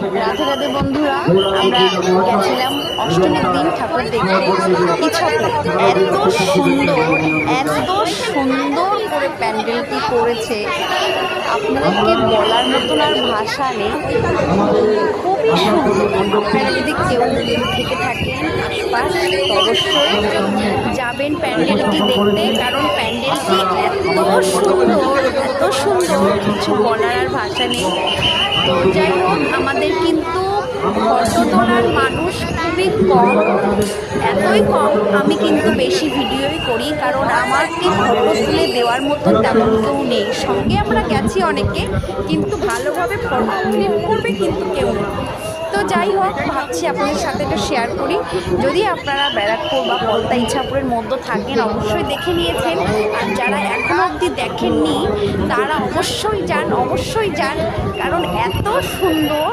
রাধে রাধে বন্ধুরা, আমরা গেছিলাম অষ্টমীর দিন ঠাকুর দেখতে ইছাপুর। এত সুন্দর করে প্যান্ডেলটি করেছে, আপনাদেরকে বলার মতন আর ভাষা নেই। খুবই সুন্দর। আপনারা যদি কেউ থেকে থাকেন আশপাশ, অবশ্যই যাবেন প্যান্ডেলটি দেখতে, কারণ প্যান্ডেলটি এত সুন্দর কিছু বলার আর ভাষা নেই। তো যাই হোক, আমাদের কিন্তু ফটো তোলার মানুষ খুবই কম, এতই কম। আমি কিন্তু বেশি ভিডিওই করি, কারণ আমাকে ফটো তুলে দেওয়ার মতন তেমন কেউ নেই। সঙ্গে আমরা গেছি অনেকে, কিন্তু ভালোভাবে ফটো ক্লিক করবে কিন্তু কেউ নেই। তো যাই হোক, ভাবছি আপনাদের সাথে এটা শেয়ার করি। যদি আপনারা ব্যারাকপুর বা পদ্মা ইছাপুরের মধ্যে থাকেন, অবশ্যই দেখে নিয়েছেন। আর যারা এখনও অবধি দেখেননি, তারা অবশ্যই যান, কারণ এত সুন্দর।